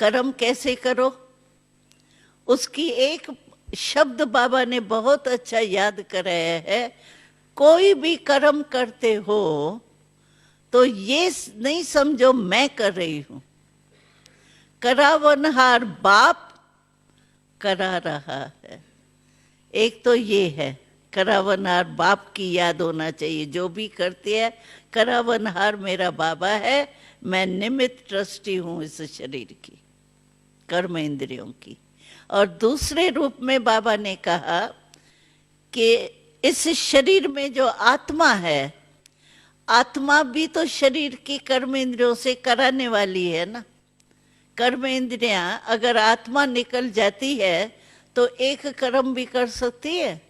कर्म कैसे करो, उसकी एक शब्द बाबा ने बहुत अच्छा याद कराया है। कोई भी कर्म करते हो तो ये नहीं समझो मैं कर रही हूं, करावनहार बाप करा रहा है। एक तो ये है, करावनहार बाप की याद होना चाहिए। जो भी करते हैं, करावनहार मेरा बाबा है, मैं निमित्त ट्रस्टी हूं इस शरीर की, कर्म इंद्रियों की। और दूसरे रूप में बाबा ने कहा कि इस शरीर में जो आत्मा है, आत्मा भी तो शरीर की कर्म इंद्रियों से कराने वाली है ना। कर्म इंद्रियां अगर आत्मा निकल जाती है तो एक कर्म भी कर सकती है।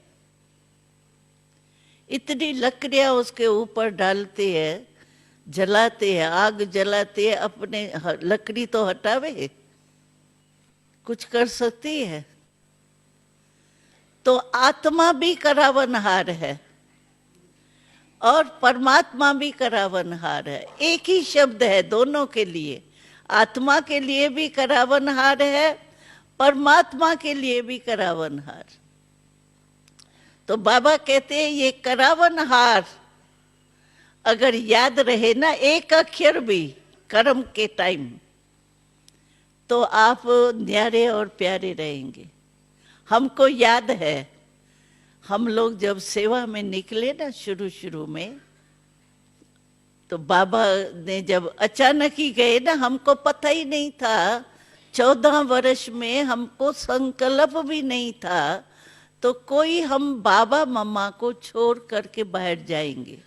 इतनी लकड़ियां उसके ऊपर डालते हैं, जलाते हैं, आग जलाते हैं, अपने लकड़ी तो हटावे, कुछ कर सकती है। तो आत्मा भी करावनहार है और परमात्मा भी करावनहार है। एक ही शब्द है दोनों के लिए, आत्मा के लिए भी करावनहार है, परमात्मा के लिए भी करावनहार। तो बाबा कहते हैं ये करावनहार अगर याद रहे ना, एक अक्षर भी कर्म के टाइम, तो आप न्यारे और प्यारे रहेंगे। हमको याद है, हम लोग जब सेवा में निकले ना शुरू शुरू में, तो बाबा ने जब अचानक ही गए ना, हमको पता ही नहीं था। 14 वर्ष में हमको संकल्प भी नहीं था तो कोई हम बाबा मम्मा को छोड़ करके बाहर जाएंगे।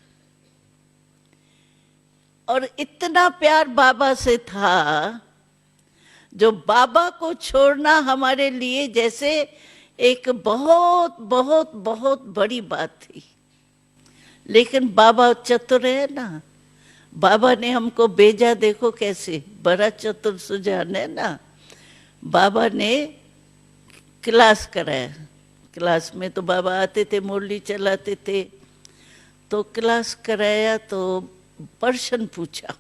और इतना प्यार बाबा से था, जो बाबा को छोड़ना हमारे लिए जैसे एक बहुत बहुत बहुत बड़ी बात थी। लेकिन बाबा चतुर है ना, बाबा ने हमको भेजा, देखो कैसे बड़ा चतुर सुजान है ना। बाबा ने क्लास कराया, क्लास में तो बाबा आते थे, मुरली चलाते थे, तो क्लास कराया तो प्रश्न पूछा,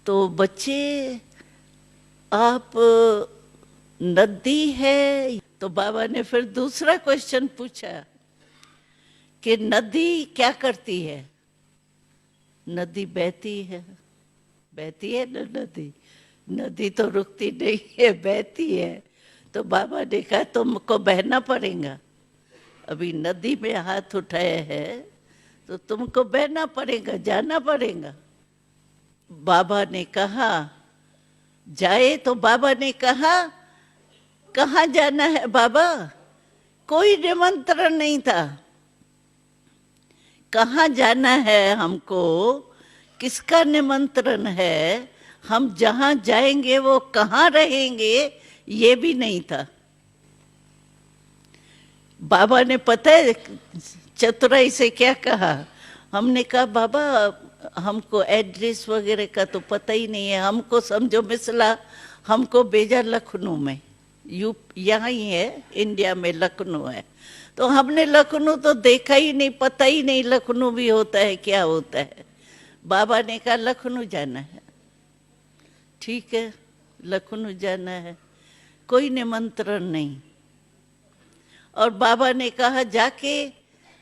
तो बच्चे आप नदी है, तो बाबा ने फिर दूसरा क्वेश्चन पूछा कि नदी क्या करती है। नदी बहती है, बहती है ना नदी, नदी तो रुकती नहीं है, बहती है। तो बाबा ने कहा तुमको बहना पड़ेगा, अभी नदी में हाथ उठाया है तो तुमको बहना पड़ेगा, जाना पड़ेगा। बाबा ने कहा जाए, तो बाबा ने कहा कहाँ जाना है बाबा, कोई निमंत्रण नहीं था। कहाँ जाना है हमको, किसका निमंत्रण है, हम जहां जाएंगे वो कहाँ रहेंगे, ये भी नहीं था। बाबा ने पता है चतुराई से क्या कहा, हमने कहा बाबा हमको एड्रेस वगैरह का तो पता ही नहीं है, हमको समझो मिसला हमको भेजा लखनऊ में, यहाँ ही है इंडिया में लखनऊ है, तो हमने लखनऊ तो देखा ही नहीं, पता ही नहीं लखनऊ भी होता है क्या होता है। बाबा ने कहा लखनऊ जाना है, ठीक है लखनऊ जाना है, कोई निमंत्रण नहीं। और बाबा ने कहा जाके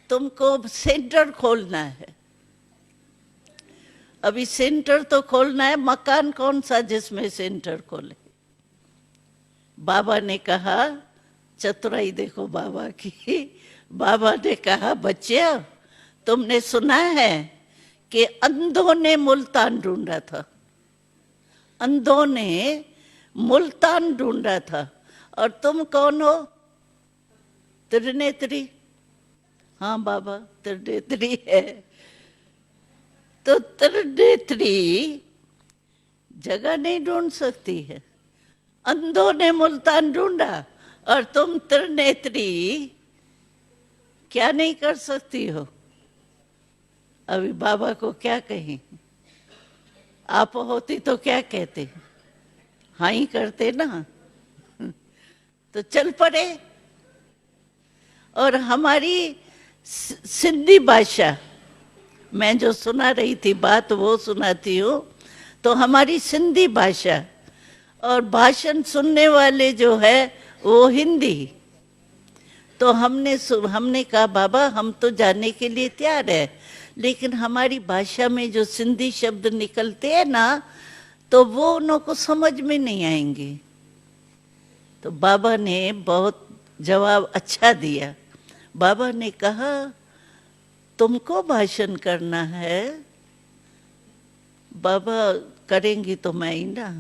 तुमको सेंटर खोलना है। अभी सेंटर तो खोलना है, मकान कौन सा जिसमें सेंटर खोले। बाबा ने कहा, चतुराई देखो बाबा की, बाबा ने कहा बच्चे तुमने सुना है कि अंधों ने मुल्तान ढूंढा था, अंधों ने मुल्तान ढूंढा था, और तुम कौन हो, त्रिनेत्री। हाँ बाबा त्रिनेत्री है, तो त्रिनेत्री जगह नहीं ढूंढ सकती है, अंधों ने मुल्तान ढूंढा और तुम त्रिनेत्री क्या नहीं कर सकती हो। अभी बाबा को क्या कहें, आप होती तो क्या कहते, हाँ ही करते ना। तो चल पड़े। और हमारी सिंधी भाषा, मैं जो सुना रही थी बात वो सुनाती हूँ, तो हमारी सिंधी भाषा और भाषण सुनने वाले जो है वो हिंदी। तो हमने कहा बाबा हम तो जाने के लिए तैयार है, लेकिन हमारी भाषा में जो सिंधी शब्द निकलते हैं ना, तो वो उन को समझ में नहीं आएंगे। तो बाबा ने बहुत जवाब अच्छा दिया। बाबा ने कहा तुमको भाषण करना है, बाबा करेंगी तो मैं ही ना।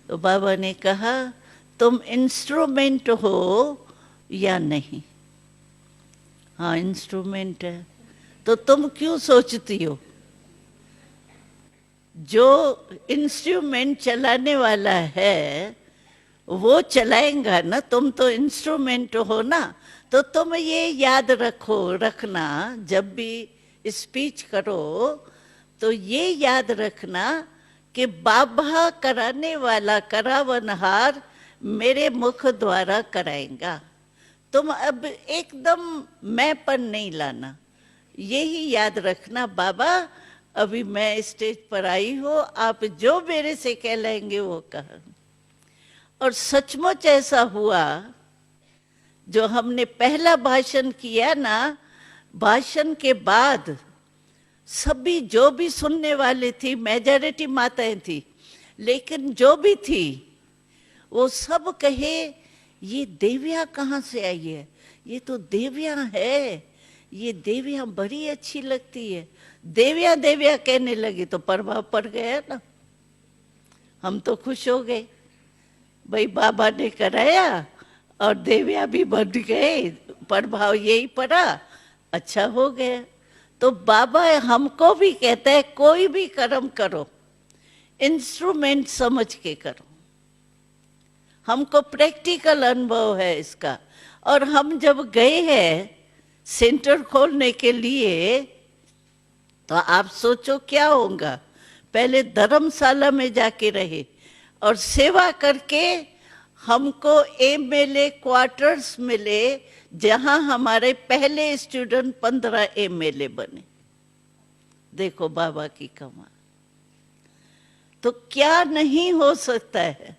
तो बाबा ने कहा तुम इंस्ट्रूमेंट हो या नहीं? हाँ इंस्ट्रूमेंट है। तो तुम क्यों सोचती हो? जो इंस्ट्रूमेंट चलाने वाला है वो चलाएगा ना, तुम तो इंस्ट्रूमेंट हो ना। तो तुम ये याद रखना, जब भी स्पीच करो तो ये याद रखना कि बाबा कराने वाला करावनहार मेरे मुख द्वारा कराएगा। तुम अब एकदम मैंपन नहीं लाना, यही याद रखना बाबा अभी मैं स्टेज पर आई हूँ, आप जो मेरे से कहलाएंगे वो कहा। और सचमुच ऐसा हुआ। जो हमने पहला भाषण किया ना, भाषण के बाद सभी जो भी सुनने वाले थी, मेजॉरिटी माताएं थी, लेकिन जो भी थी वो सब कहे ये देवियाँ कहाँ से आई है? ये तो देवियाँ है, ये देवियाँ बड़ी अच्छी लगती है। देवियाँ देवियाँ कहने लगी तो प्रभाव पड़ गया ना। हम तो खुश हो गए, भाई बाबा ने कराया और देवियाँ भी बन गए, प्रभाव यही पड़ा, अच्छा हो गया। तो बाबा हमको भी कहता है कोई भी कर्म करो इंस्ट्रूमेंट समझ के करो। हमको प्रैक्टिकल अनुभव है इसका। और हम जब गए हैं सेंटर खोलने के लिए, तो आप सोचो क्या होगा। पहले धर्मशाला में जाके रहे और सेवा करके हमको एमएलए क्वार्टर्स मिले, जहां हमारे पहले स्टूडेंट 15 एमएलए बने। देखो बाबा की कमाल। तो क्या नहीं हो सकता है।